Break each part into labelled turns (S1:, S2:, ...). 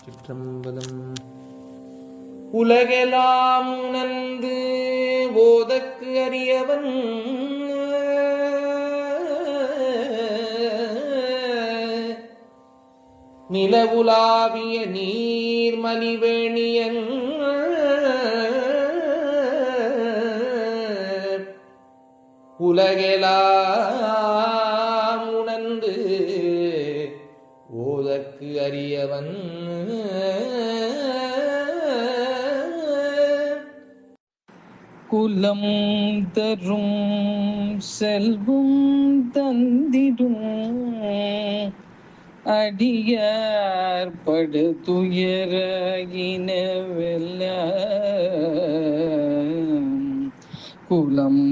S1: சிற்றம்பலம். உலகெல்லாம் உணர்ந்து போதற்கு அறியவன் நிலவுலாவிய நீர்மலிவேணியன் உலகெல்லாம் உணர்ந்து ஓதற்கு அறியவன்
S2: குலம் தரும் செல்வம் தந்திடும் அடியார் படு துயர இனவெல்ல குலம்.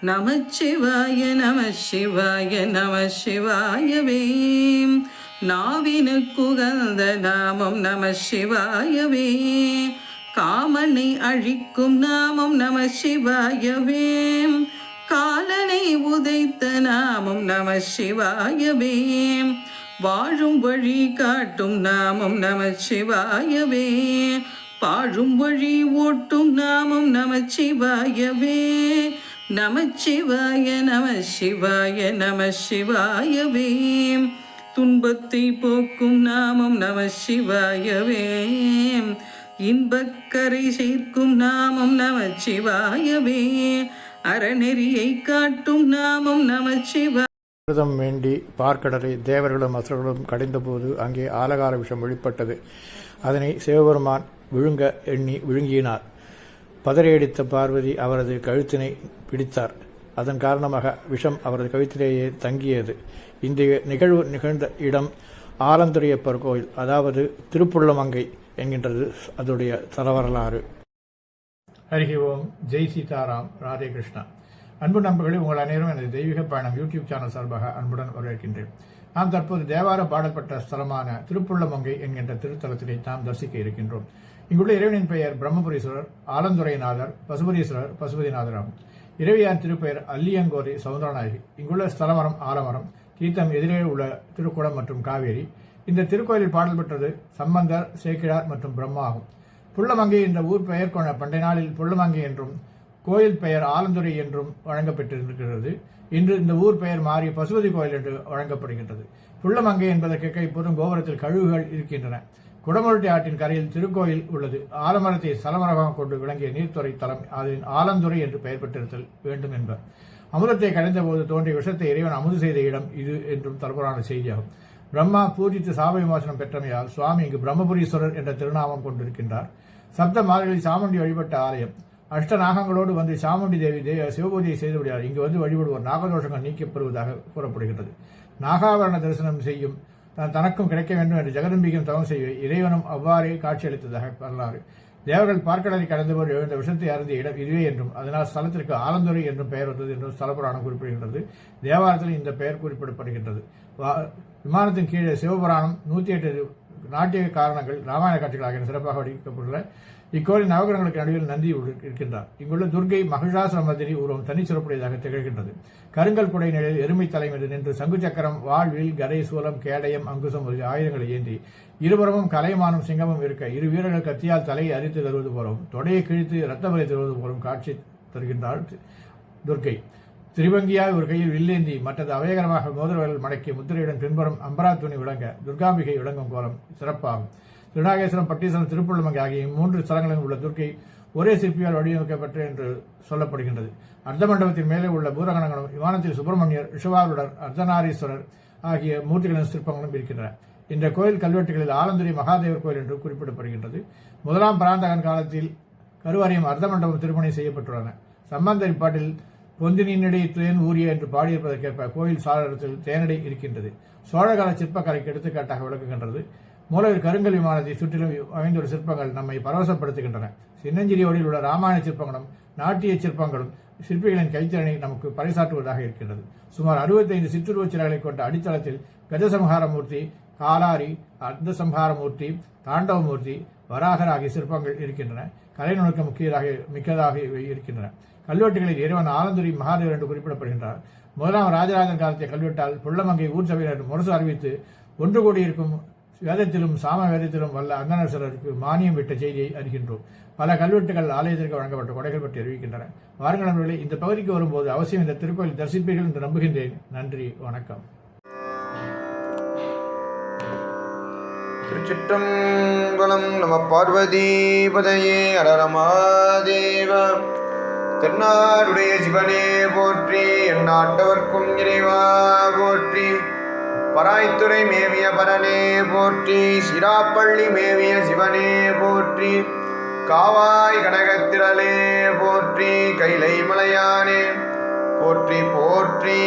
S2: நமச்சிவாய நம சிவாய நம சிவாயவே. நாவினுக்குகந்த நாமம் நம சிவாயவே. காமனை அழிக்கும் நாமம் நம சிவாயவே. காலனை உதைத்த நாமம் நம சிவாயவே. வாழும் வழி காட்டும் நாமம் நம சிவாயவே. பாழும் வழி ஓட்டும் நாமம் நம சிவாயவே. நமச்சிவாய நம சிவாய நம சிவாயவே. துன்பத்தை போக்கும் நாமம் நம சிவாயவே. இன்பக்கரை சேர்க்கும் நாமம் நம சிவாயவே. அறநெறியை காட்டும் நாமம் நம சிவாய.
S3: விரதம் வேண்டி பார்க்கடலை தேவர்களும் அசுரர்களும் கடைந்தபோது அங்கே ஆலகார விஷம் வெளிப்பட்டது. அதனை சிவபெருமான் விழுங்க எண்ணி விழுங்கினார். பதறியடித்த பார்வதி அவரது கழுத்தினை பிடித்தார். அதன் காரணமாக விஷம் அவரது கழுத்திலேயே தங்கியது. இந்த நிகழ்வு நிகழ்ந்த இடம் ஆலந்துரையப்பர் கோயில், அதாவது திருப்புள்ளமங்கை என்கின்றது அதோடைய தலவரலாறு. ஹரி ஓம், ஜெய் சீதாராம், ராதே கிருஷ்ணா. அன்பு நண்பர்களே, உங்கள் அனைவரும் எனது தெய்வீக பயணம் யூடியூப் சேனல் சார்பாக அன்புடன் வரவேற்கின்றேன். நாம் தற்போது தேவார பாடல்பட்ட ஸ்தலமான திருப்புள்ளமங்கை என்கின்ற திருத்தலத்தினை நாம் தரிசிக்க இருக்கின்றோம். இங்குள்ள இறைவனின் பெயர் பிரம்மபுரீஸ்வரர், ஆலந்துரைநாதர், பசுபதீஸ்வரர், பசுபதிநாதர் ஆகும். இறைவியான் திருப்பெயர் அல்லியங்கோரி சவுந்தரநாயகி. இங்குள்ள ஸ்தலமரம் ஆலமரம். தீர்த்தம் எதிரே உள்ள திருக்குளம் மற்றும் காவேரி. இந்த திருக்கோயிலில் பாடல் பெற்றது சம்பந்தர், சேக்கிழார் மற்றும் பிரம்மா ஆகும். புள்ளமங்கை என்ற ஊர் பெயர் கொண்ட பண்டை நாளில் புள்ளமங்கை என்றும் கோயில் பெயர் ஆலந்துரை என்றும் வழங்கப்பட்டிருக்கிறது. இன்று இந்த ஊர் பெயர் மாறி பசுபதி கோயில் என்று வழங்கப்படுகின்றது. புள்ளமங்கை என்பதற்கு இப்போதும் கோபுரத்தில் கழுகுகள் இருக்கின்றன. குடமுருட்டி ஆற்றின் கரையில் திருக்கோயில் உள்ளது. ஆலமரத்தை ஸ்தலமரமாக கொண்டு விளங்கிய நீர்த்துறை தலம் அதன் ஆலந்துறை என்று பெயர் பெற்றிருத்தல் வேண்டும் என்பர். அமுதத்தை கடைந்த போது தோன்றிய விஷத்தை இறைவன் அமுது செய்த இடம் இது என்றும் தரப்புறான செய்தியாகும். பிரம்மா பூஜித்து சாப விமோசனம் பெற்றமையால் சுவாமி இங்கு பிரம்மபுரீஸ்வரர் என்ற திருநாமம் கொண்டிருக்கின்றார். சப்த மாதங்களில் சாமுண்டி வழிபட்ட ஆலயம். அஷ்ட நாகங்களோடு வந்து சாமுண்டி தேவி சிவபூஜையை செய்துவிடுவார். இங்கு வந்து வழிபடுவோர் நாகதோஷங்கள் நீக்கப்பெறுவதாக கூறப்படுகின்றது. நாகாவரண தரிசனம் செய்யும் தனக்கும் கிடைக்க வேண்டும் என்று ஜெகதம்பிகையும் தவம் செய்ய இறைவனும் அவ்வாறே காட்சியளித்ததாக வரலாறு. தேவர்கள் பார்க்கடலை கடந்தபோது எழுந்த விஷத்தை அருந்திய இடம் இதுவே என்றும் அதனால் ஸ்தலத்திற்கு ஆலந்துறை என்றும் பெயர் வந்தது என்றும் ஸ்தலபுராணம் குறிப்பிடுகின்றது. தேவாரத்தில் இந்த பெயர் குறிப்பிடப்படுகின்றது. விமானத்தின் கீழே சிவபுராணம், 108 நாட்டிய காரணங்கள், ராமாயண காட்சிகள் ஆகிய சிறப்பாக வடிக்கப்பட்டுள்ள இக்கோயில் நவகிரகங்களுக்கு நடுவில் நந்தி இருக்கின்றார். இங்குள்ள துர்கை மகிஷாசுரமர்தினி உருவம் தனிச்சிறப்புடையதாக திகழ்கின்றது. கருங்கல் குடை நிலையில் எருமை தலை மீது நின்று சங்கு சக்கரம், வாழ்வில் கதை, சூலம், கேடயம், அங்குசம் முதலிய ஆயுதங்களை ஏந்தி இருபுறமும் கலைமானும் சிங்கமும் இருக்க இரு வீரர்கள் கத்தியால் தலையை அரித்து தருவது போலவும் தொடையை கிழித்து இரத்தவரை தருவது போலும் காட்சி தருகின்றாள் துர்கை. திரிவங்கியாக ஒரு கையில் வில்லேந்தி மற்றது அபயகரமாக மோதிரவர்கள் மடக்கி முத்திரையுடன் பின்புறம் அம்பரா துணி விளங்க துர்காம்பிகை விளங்கும் கோலம் சிறப்பாகும். திருநாகேஸ்வரம், பட்டீஸ்வரம், திருப்புள்ளமங்கை ஆகிய 3 ஸ்தலங்களில் உள்ள துர்க்கை ஒரே சிற்பியால் வடிவமைக்கப்பட்ட என்று சொல்லப்படுகின்றது. அர்த்த மண்டபத்தின் மேலே உள்ள பூரகணங்களும் விமானத்தில் சுப்பிரமணியர், ரிஷவாருடர், அர்த்தநாரீஸ்வரர் ஆகிய மூர்த்திகளின் சிற்பங்களும் இருக்கின்றன. இந்த கோயில் கல்வெட்டுகளில் ஆலந்துரை மகாதேவர் கோயில் என்று குறிப்பிடப்படுகின்றது. 1ஆம் பராந்தகன் காலத்தில் கருவறையும் அர்த்த மண்டபம் திருப்பணி செய்யப்பட்டுள்ளன. சம்பந்தர் பாட்டில் பொந்தினினடை தேன் ஊரிய என்று பாடியிருப்பதற்கேற்ப கோயில் சாளரத்தில் தேனடை இருக்கின்றது. சோழகால சிற்பக்கலைக்கு எடுத்துக்காட்டாக விளக்குகின்றது. மூலவர் கருங்கல் விமானத்தை சுற்றிலும் அமைந்துள்ள சிற்பங்கள் நம்மை பரவசப்படுத்துகின்றன. சின்னஞ்சிறியோடில் உள்ள ராமாயண சிற்பங்களும் நாட்டிய சிற்பங்களும் சிற்பிகளின் கைத்திறனை நமக்கு பறைசாற்றுவதாக இருக்கின்றது. சுமார் 65 சிற்றுருவச் சிலைகளை கொண்ட அடித்தளத்தில் கஜசம்ஹாரமூர்த்தி, காலாரி, அர்த்தசம்ஹாரமூர்த்தி, தாண்டவமூர்த்தி, வராகர் ஆகிய சிற்பங்கள் இருக்கின்றன. கலை நுணுக்கம் மிக்கதாக இருக்கின்றன. கல்வெட்டுகளில் இறைவன் ஆலந்துரை மகாதேவர் என்று குறிப்பிடப்படுகின்றார். 1ஆம் ராஜராஜன் காலத்தை கல்வெட்டால் புள்ளமங்கை ஊர் சபையினர் முரசு அறிவித்து ஒன்று கூடியிருக்கும் வேதத்திலும் சாம வேதத்திலும் வல்ல அந்தணர் சிலருக்கு மானியம் விட்ட செய்தியை அறிகின்றோம். பல கல்வெட்டுகள் ஆலயத்திற்கு வழங்கப்பட்ட கொடைகள் பற்றி அறிவிக்கின்றன. வாருங்கள் நண்பர்களே, இந்த பகுதிக்கு வரும்போது அவசியம் இந்த திருக்கோயில் தரிசிப்பீர்கள் என்று நம்புகின்றேன். நன்றி, வணக்கம்.
S4: திருச்சிற்றம்பலம். நம பார்வதிபதையே அரரமாதேவ. தென்னாடுடைய சிவனே போற்றி, எந்நாட்டவர்க்கும் இறைவா போற்றி. பராய்த்துறை மேவிய பரனே போற்றி, சிராப்பள்ளி மேவிய சிவனே போற்றி. காவாய் கனகத்திரளே போற்றி, கைலை மலையானே போற்றி போற்றி.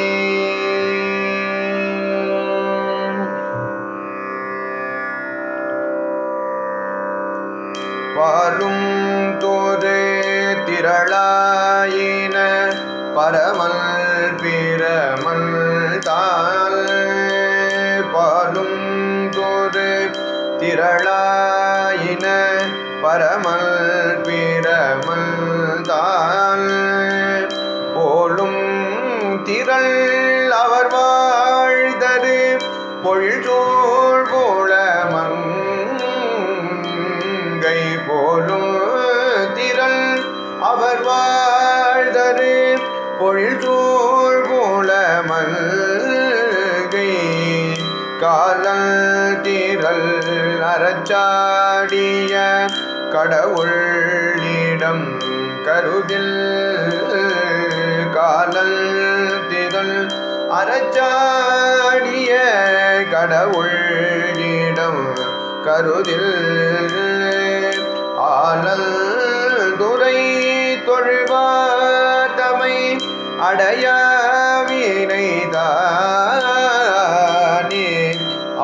S4: பாலும் தோது திரளாயின பரமல் பிரமல் தாள். பாலும் தோது திரளாயின பரமல் பிரமல் தாள். போலும் திரள் அவர் வாழ்தரு பொழில் சோழ் போல மங்கை. போலும் திரள் அவர் வாழ்தரு பொழில் சோழ் போல மங்கை. காலல் திரள் அறச்சாடிய கடவுளிடம் கருதில். காலல் திரள் அறச்சாடிய கடவுளிடம் கருதில். ஆலல் துறை தொழுவாதமை அடைய வினைதானே.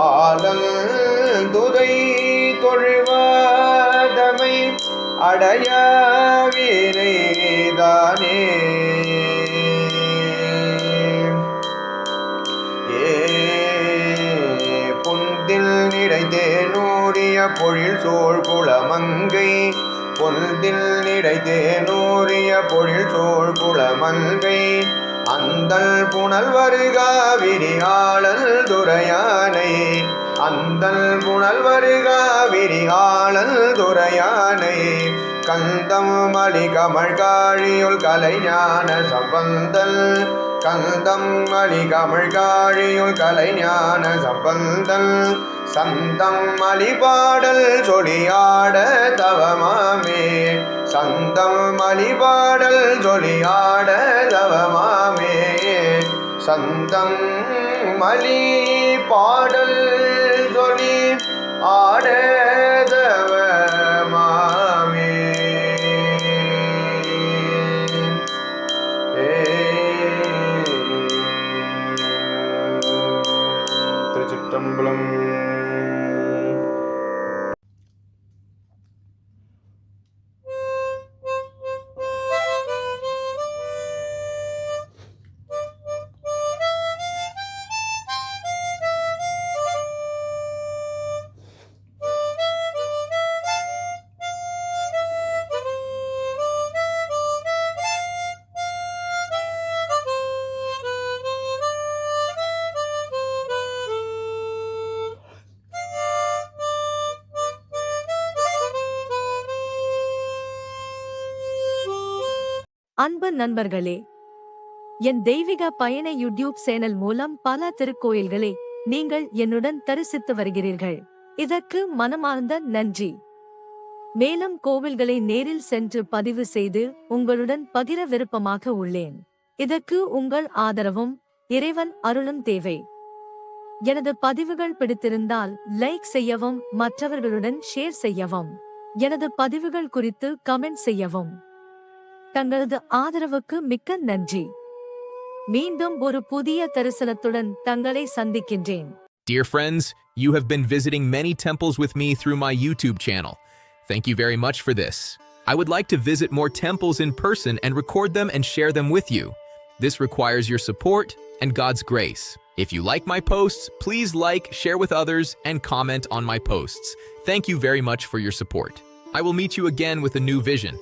S4: ஆலல் துறை தொழுவாதமை அடைய வினைதானே. பொந்தில் நிறைதேனூரிய பொழில் சோழ் குளமங்கை. பொந்தில் நிறைதேனூரிய பொழில் சோழ் குளமங்கை. அந்தல் புனல் வருகாவிரி ஆளல் துரையானை. அந்தல் புனல் வருகாவிரி ஆளல் துரையானை. கந்தம் மலி கமழ் காழியுள் கலைஞான சம்பந்தல். கந்தம் மலி கமழ் காழியுள் கலைஞான சம்பந்தல். சந்தம் மலி பாடல் சொலியாட தவமாமே. சந்தம் மலி பாடல் சொலியாட தவமாமே. சந்தம் மலி பாடல் சொலி ஆட தவமாமே. திருச்சிற்றம்பலம்.
S5: அன்பு நண்பர்களே, என் தெய்வீக பயண யூடியூப் சேனல் மூலம் பல திருக்கோயில்களை நீங்கள் என்னுடன் தரிசித்து வருகிறீர்கள். இதற்கு மனமார்ந்த நன்றி. மேலும் கோவில்களை நேரில் சென்று பதிவு செய்து உங்களுடன் பகிர விருப்பமாக உள்ளேன். இதற்கு உங்கள் ஆதரவும் இறைவன் அருளும் தேவை. எனது பதிவுகள் பிடித்திருந்தால் லைக் செய்யவும், மற்றவர்களுடன் ஷேர் செய்யவும், எனது பதிவுகள் குறித்து கமெண்ட் செய்யவும். தங்களது ஆதரவுக்கு மிக்க நன்றி. மீண்டும் ஒரு புதிய தரிசனத்துடன் தங்களை சந்திக்கின்றேன்.
S6: Dear friends, you have been visiting many temples with me through my YouTube channel. Thank you very much for this. I would like to visit more temples in person and record them and share them with you. This requires your support and God's grace. If you like my posts, please like, share with others, and comment on my posts. Thank you very much for your support. I will meet you again with a new vision.